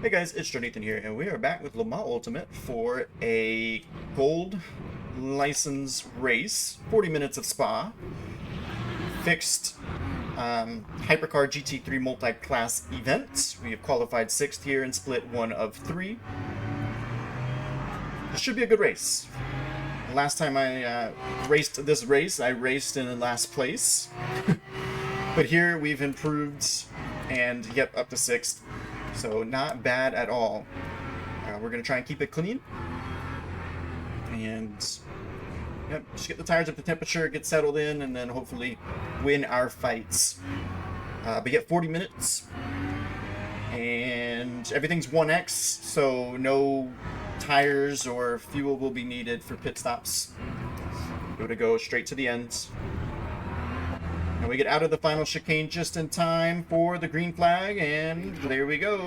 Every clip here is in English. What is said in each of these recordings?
Hey guys, it's Jonathan here, and we are back with Le Mans Ultimate for a gold license race, 40 minutes of Spa, fixed Hypercar GT3 multi-class event. We have qualified 6th here and split 1 of 3. This should be a good race. Last time I raced this race, I raced in last place. But here we've improved and yep, up to 6th. So not bad at all. We're going to try and keep it clean. And yep, just get the tires up to temperature, get settled in, and then hopefully win our fights. But yet 40 minutes. And everything's 1X, so no tires or fuel will be needed for pit stops. We're going to go straight to the end. And we get out of the final chicane just in time for the green flag, and there we go.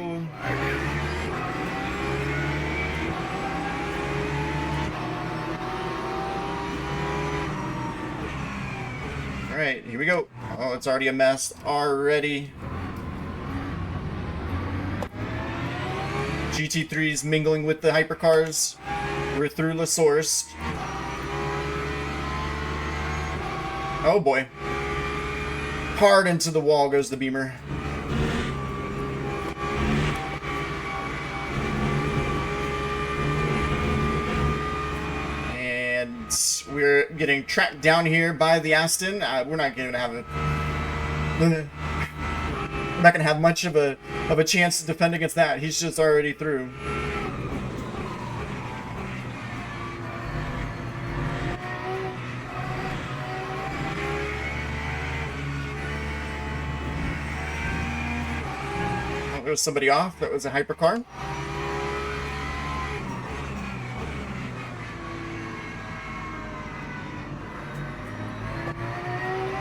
Alright, here we go. Oh, it's already a mess already. GT3's mingling with the hypercars. We're through La Source. Oh boy. Hard into the wall goes the Beamer. And we're getting tracked down here by the Aston. We're not going to have a... We're not going to have much of a chance to defend against that. He's just already through. There was somebody off. That was a hypercar.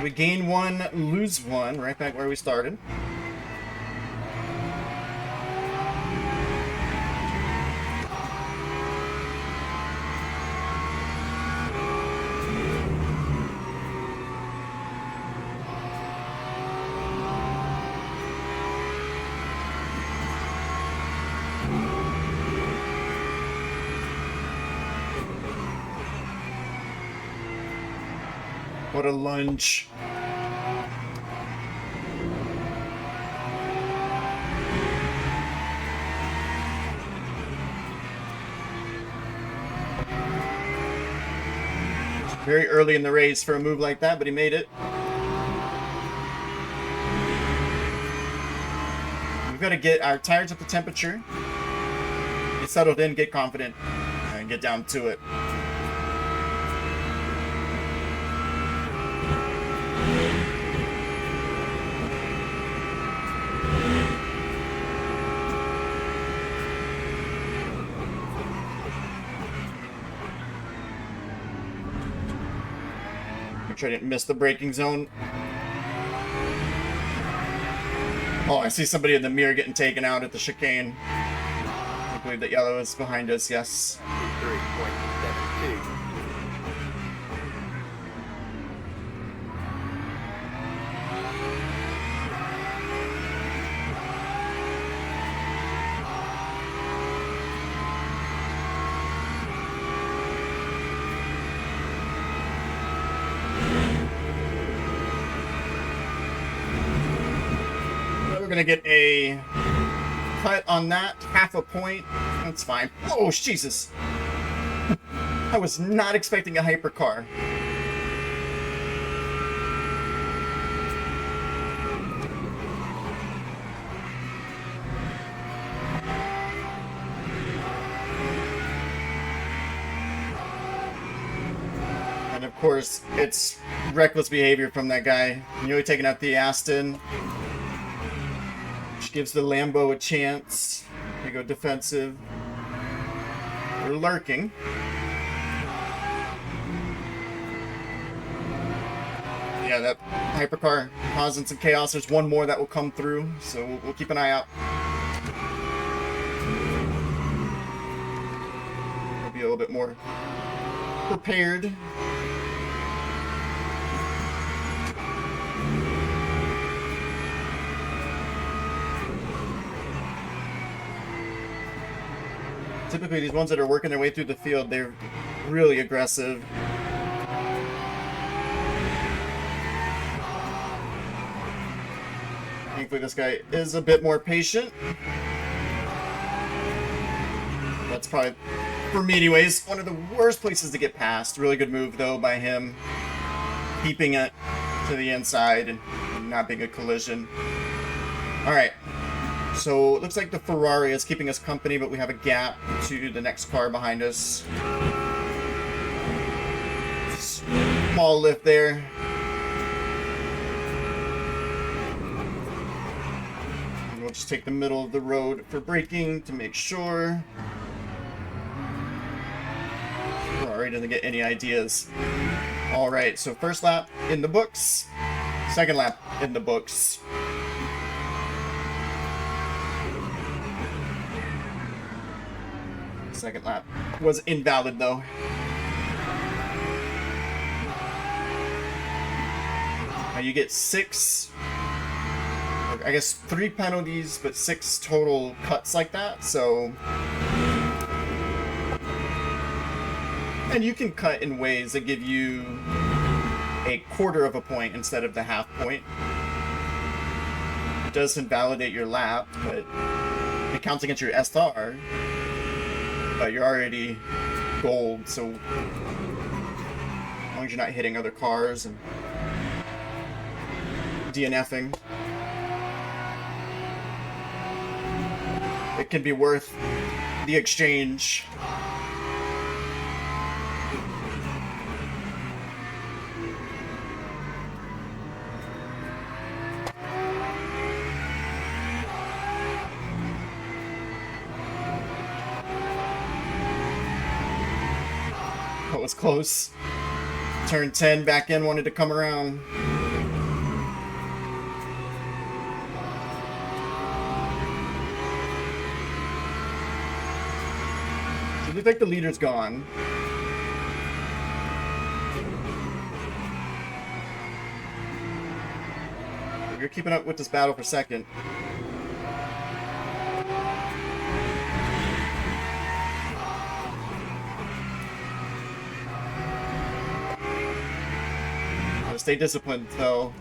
We gain 1, lose 1, right back where we started. What a lunge. Very early in the race for a move like that, but he made it. We've got to get our tires up to temperature, get settled in, get confident, and get down to it. I didn't miss the braking zone. Oh, I see somebody in the mirror getting taken out at the chicane. I believe that yellow is behind us, yes. 3.72. Gonna get a cut on that, half a point. That's fine. Oh, Jesus. I was not expecting a hypercar. And of course, it's reckless behavior from that guy. Nearly taking out the Aston. Gives the Lambo a chance. We go defensive. We're lurking. Yeah, that hypercar causing some chaos. There's one more that will come through, so we'll keep an eye out. We'll be a little bit more prepared. Typically, these ones that are working their way through the field, they're really aggressive. Thankfully, this guy is a bit more patient. That's probably, for me anyways, one of the worst places to get past. Really good move, though, by him. Keeping it to the inside and not being a collision. Alright. So, it looks like the Ferrari is keeping us company, but we have a gap to the next car behind us. Small lift there. And we'll just take the middle of the road for braking to make sure Ferrari doesn't get any ideas. Alright, so first lap in the books. Second lap in the books. Second lap was invalid, though. Now you get 6, I guess 3 penalties, but 6 total cuts like that, so... And you can cut in ways that give you a quarter of a point instead of the half point. It does invalidate your lap, but it counts against your SR. But you're already gold, so as long as you're not hitting other cars and DNFing, it can be worth the exchange. Was close. Turn 10 back in, wanted to come around. So it looks like the leader's gone. You're keeping up with this battle for second. Stay disciplined, though.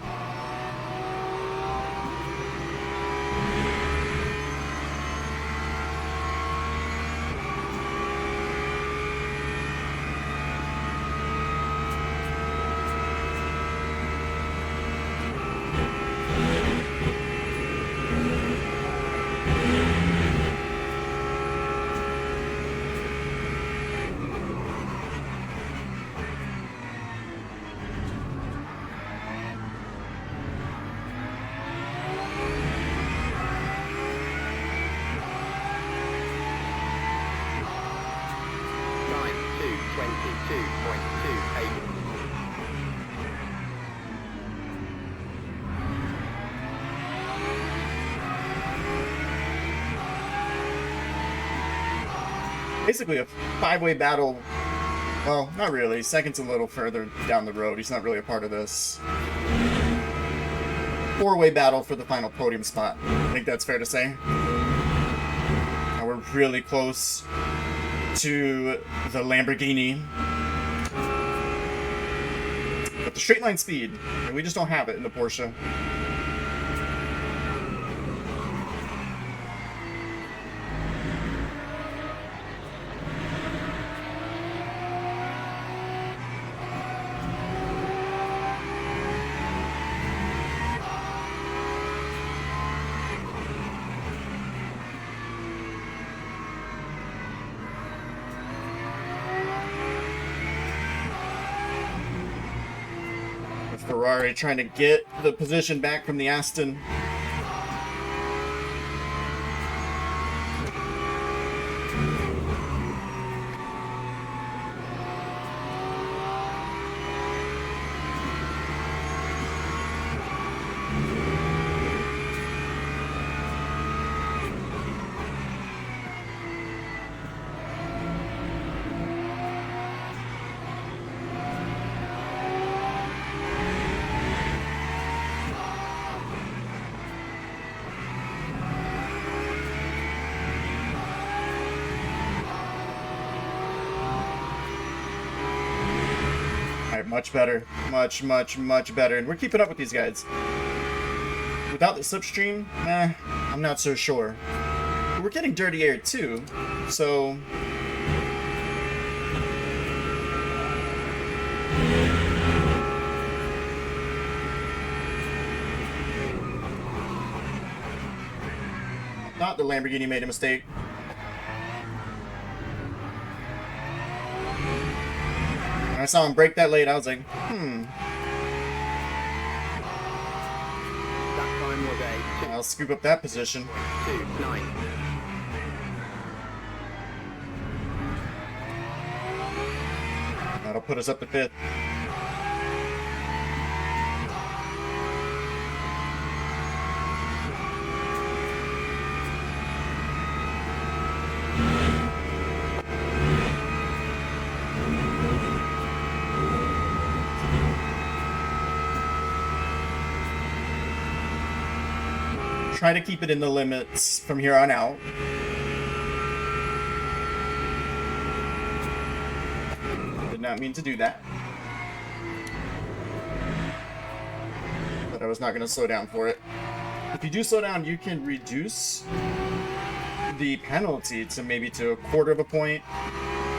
Basically a 5-way battle. Well, not really. Second's a little further down the road. He's not really a part of this. 4-way battle for the final podium spot. I think that's fair to say. Now we're really close to the Lamborghini. But the straight line speed, we just don't have it in the Porsche. Ferrari trying to get the position back from the Aston. Much better. Much, much, much better. And we're keeping up with these guys. Without the slipstream, I'm not so sure. But we're getting dirty air too, so... I thought the Lamborghini made a mistake. When I saw him break that late, I was like, That time was a I'll scoop up that position. 2.9. That'll put us up to 5th. Try to keep it in the limits from here on out. Did not mean to do that. But I was not going to slow down for it. If you do slow down, you can reduce the penalty to maybe to a quarter of a point,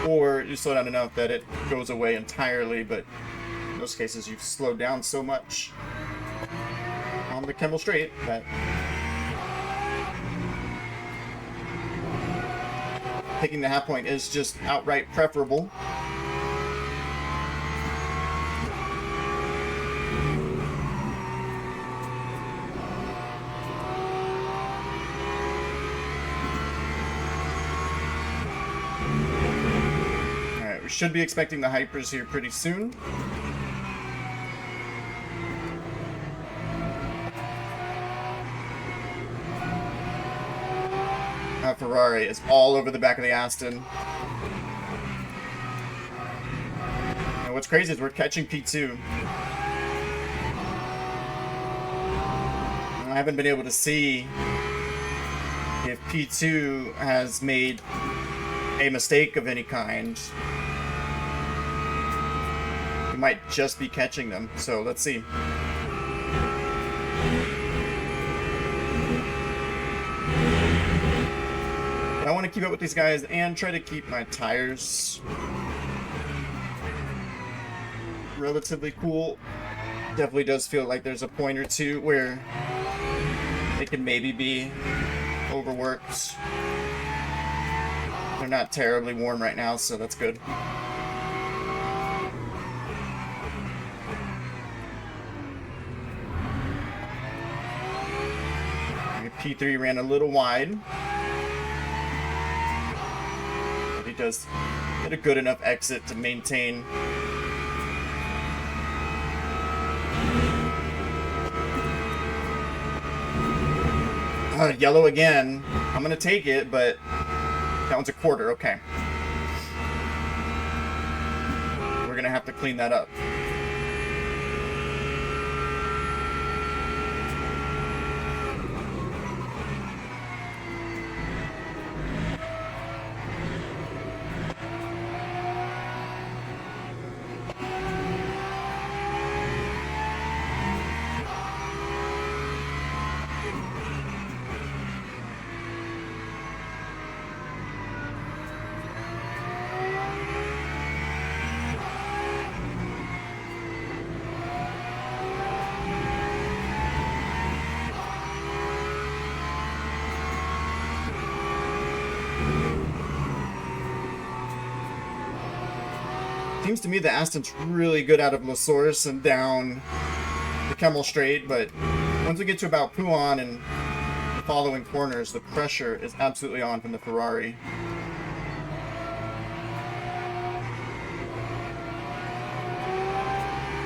or you slow down enough that it goes away entirely, but in those cases you've slowed down so much on the Kemmel Straight that taking the half point is just outright preferable. Alright, we should be expecting the hypers here pretty soon. Ferrari is all over the back of the Aston. And what's crazy is we're catching P2. I haven't been able to see if P2 has made a mistake of any kind. We might just be catching them, so let's see. I want to keep up with these guys and try to keep my tires relatively cool. Definitely does feel like there's a point or two where they can maybe be overworked. They're not terribly warm right now, so that's good. P3 ran a little wide. Does get a good enough exit to maintain yellow again. I'm gonna take it, but that one's a quarter. Okay, we're gonna have to clean that up. Seems to me the Aston's really good out of La Source and down the Kemmel Straight, but once we get to about Pouhon and the following corners, the pressure is absolutely on from the Ferrari.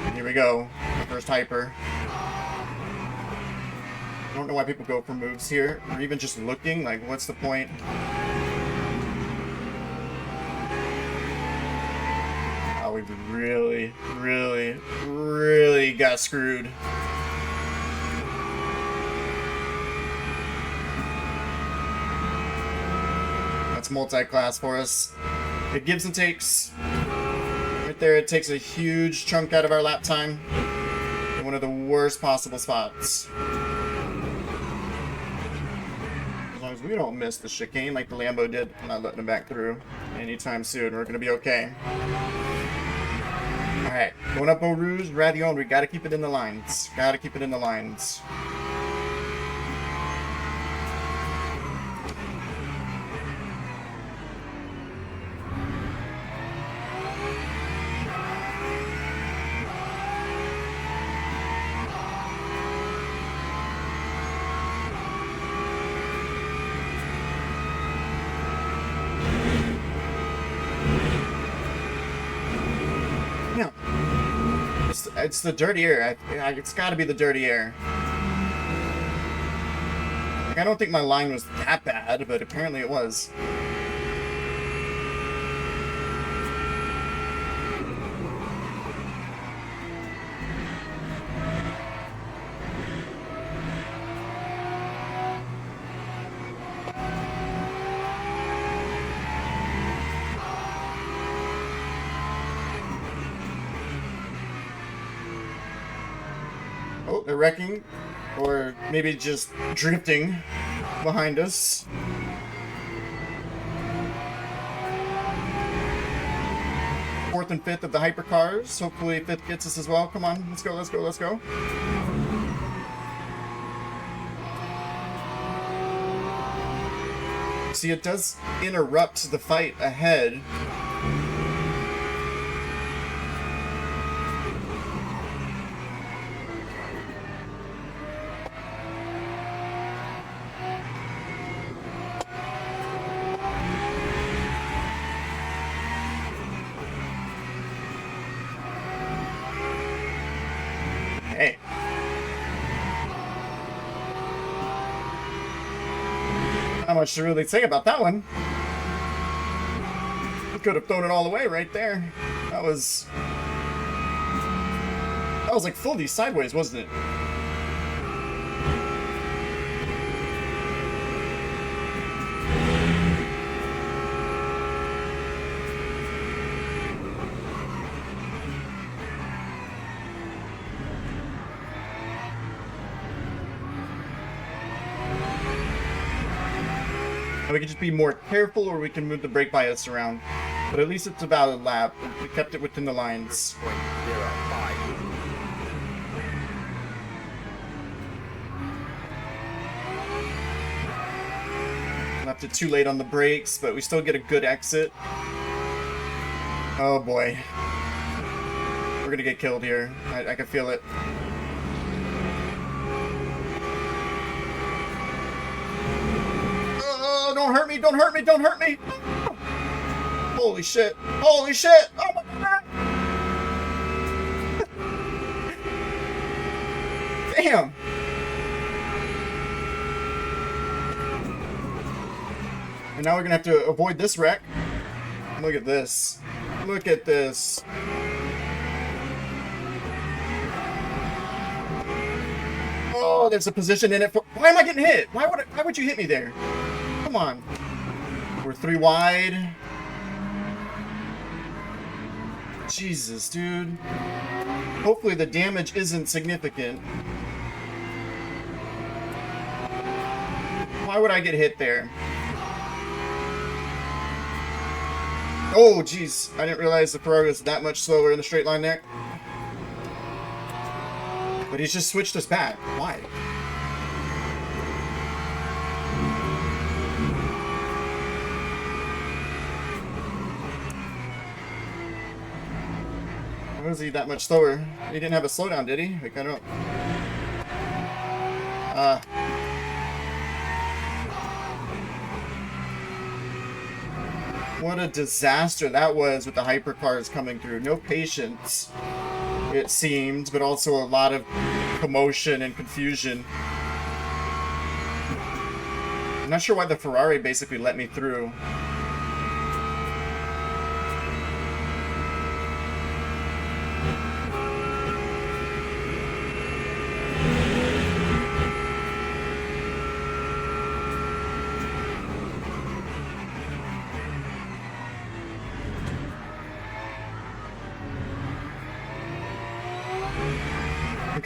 And here we go, first hyper. I don't know why people go for moves here, or even just looking, like what's the point? We really, really, really got screwed. That's multi-class for us. It gives and takes. right there, it takes a huge chunk out of our lap time. In one of the worst possible spots. As long as we don't miss the chicane like the Lambo did, I'm not letting him back through anytime soon. We're gonna be okay. Alright, going up Eau Rouge, Radion, we gotta keep it in the lines. Gotta keep it in the lines. Yeah. It's the dirty air. It's got to be the dirty air. Like, I don't think my line was that bad, but apparently it was. Oh, they're wrecking. Or maybe just drifting behind us. Fourth and fifth of the hypercars. Hopefully fifth gets us as well. Come on, let's go, let's go, let's go. See, it does interrupt the fight ahead. Hey. Not much to really say about that one. Could have thrown it all away right there. That was like fully sideways, wasn't it? And we can just be more careful, or we can move the brake bias around. But at least it's a valid lap. We kept it within the lines. 0.05. Left it too late on the brakes, but we still get a good exit. Oh boy. We're gonna get killed here. I can feel it. Oh, don't hurt me, don't hurt me, don't hurt me! Holy shit! Holy shit! Oh my god! Damn! And now we're gonna have to avoid this wreck. Look at this. Look at this. Oh, there's a position in it for... Why am I getting hit? Why would you hit me there? Come on. We're 3 wide. Jesus, dude. Hopefully the damage isn't significant. Why would I get hit there? Oh, jeez. I didn't realize the Ferrari was that much slower in the straight line there. But he's just switched us back. Why? Why was he that much slower? He didn't have a slowdown, did he? Like, I don't... What a disaster that was with the hypercars coming through. No patience, it seemed, but also a lot of commotion and confusion. I'm not sure why the Ferrari basically let me through.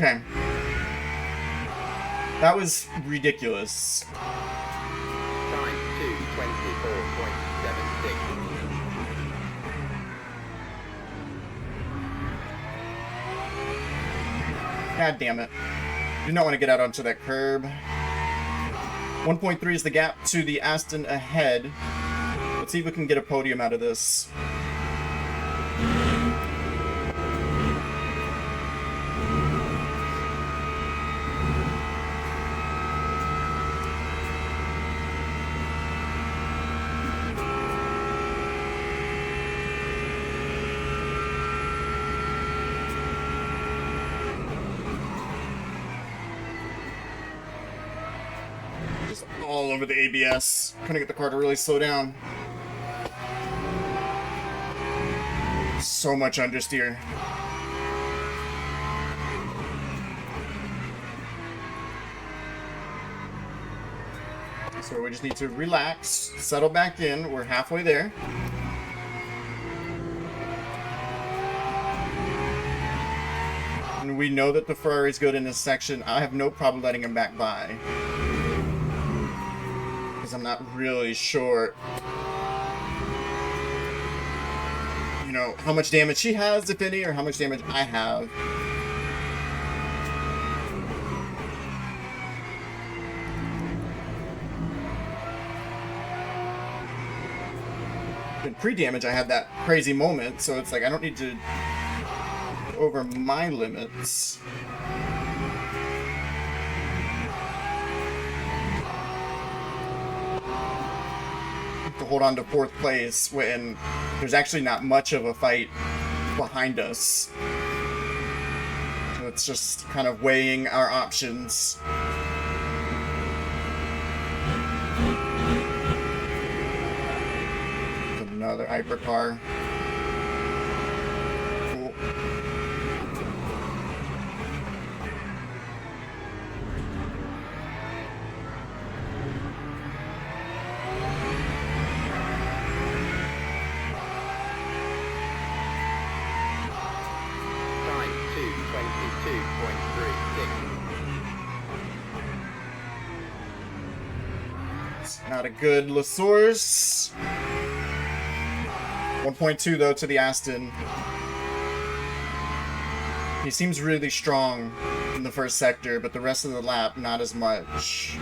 Okay. That was ridiculous. Time 2:24.76. God damn it. Do not want to get out onto that curb. 1.3 is the gap to the Aston ahead. Let's see if we can get a podium out of this. All over the ABS. Couldn't get the car to really slow down. So much understeer. So we just need to relax, settle back in. We're halfway there. And we know that the Ferrari's good in this section. I have no problem letting him back by. I'm not really sure, you know, how much damage he has, if any, or how much damage I have. In pre-damage, I had that crazy moment, so it's like I don't need to go over my limits. To hold on to 4th place when there's actually not much of a fight behind us. So it's just kind of weighing our options. Another hypercar. Cool. Time 2:22.36. It's not a good LaSource. 1.2 though to the Aston. He seems really strong in the first sector, but the rest of the lap, not as much.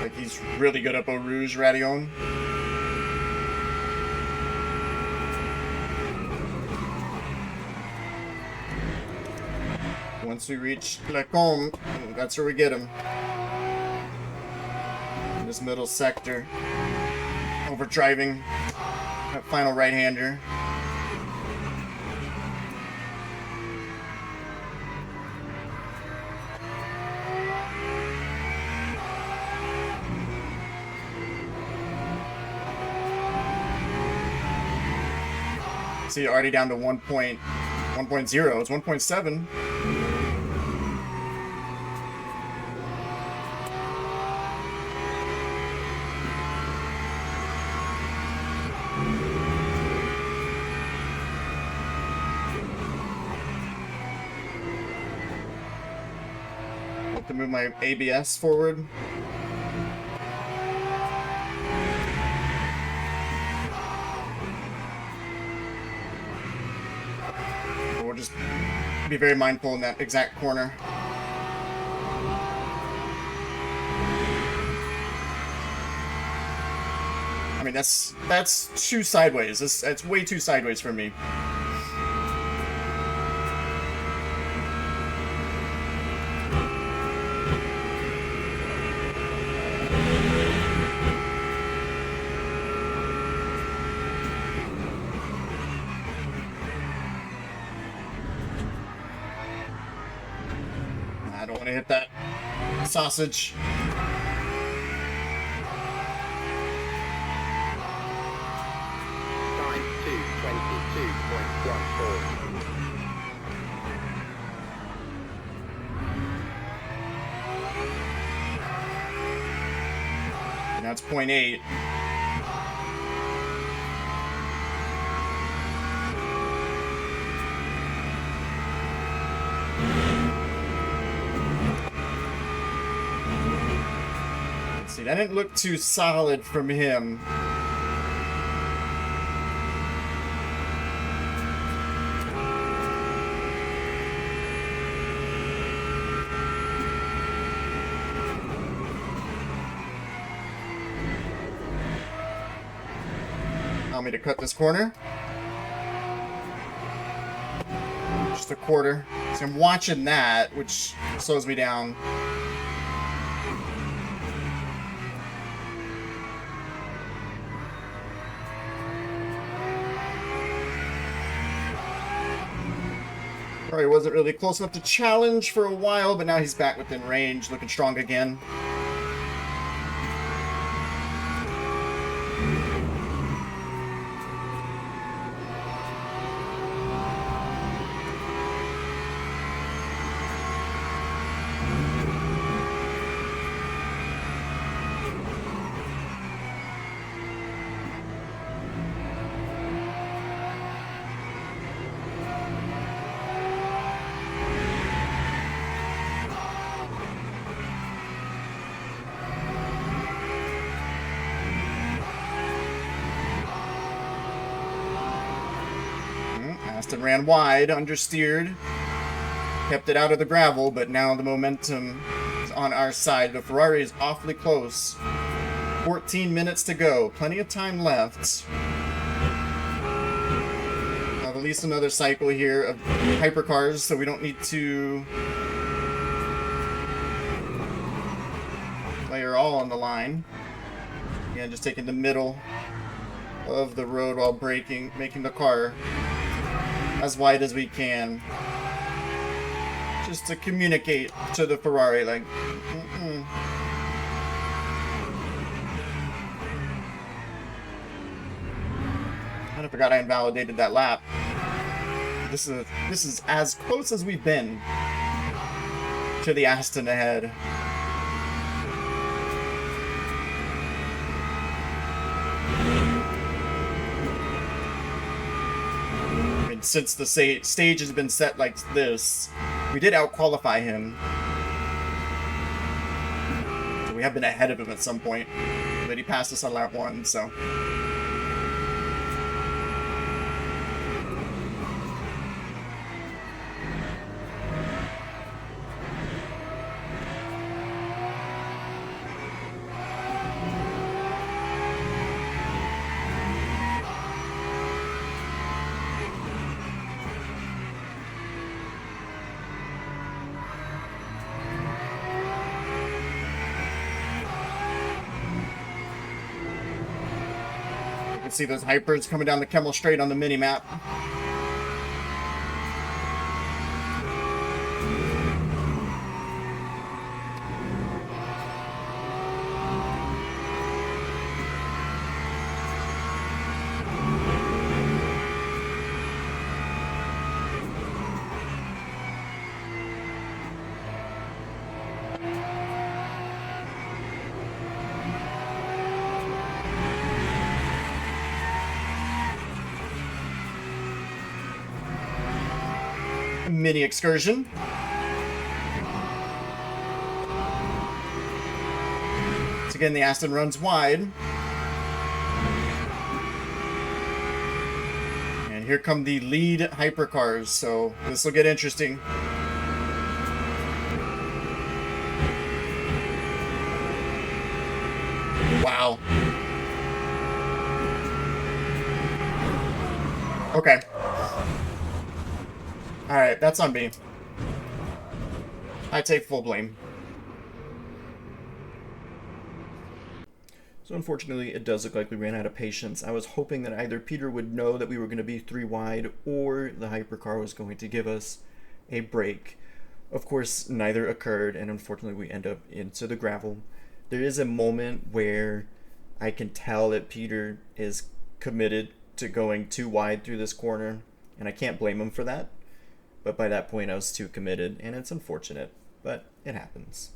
Like he's really good up Eau Rouge, Radion. Once we reach Lecombe, that's where we get him. In this middle sector. Overdriving that final right-hander. See, already down to 1.0. It's 1.7. To move my ABS forward. We'll just be very mindful in that exact corner. I mean, that's too sideways. That's way too sideways for me. I don't want to hit that sausage. Time 2:22.14. Now it's 0.8. Let's see, that didn't look too solid from him. Allow me to cut this corner. Just a quarter. So I'm watching that, which slows me down. Probably wasn't really close enough to challenge for a while, but now he's back within range, looking strong again. Aston ran wide, understeered, kept it out of the gravel, but now the momentum is on our side. The Ferrari is awfully close. 14 minutes to go. Plenty of time left. Have at least another cycle here of hypercars, so we don't need to layer all on the line. Again, just taking the middle of the road while braking, making the car as wide as we can, just to communicate to the Ferrari, like, I forgot I invalidated that lap. This is as close as we've been to the Aston ahead. Since the stage has been set like this, we did out-qualify him. So we have been ahead of him at some point, but he passed us on lap 1, so... See those hypers coming down the Kemmel Straight on the mini map. Mini excursion. So again, the Aston runs wide. And here come the lead hypercars, so this will get interesting. Wow. Okay. Alright, that's on me. I take full blame. So unfortunately, it does look like we ran out of patience. I was hoping that either Peter would know that we were going to be 3 wide, or the hypercar was going to give us a break. Of course, neither occurred, and unfortunately we end up into the gravel. There is a moment where I can tell that Peter is committed to going too wide through this corner, and I can't blame him for that. But by that point, I was too committed, and it's unfortunate, but it happens.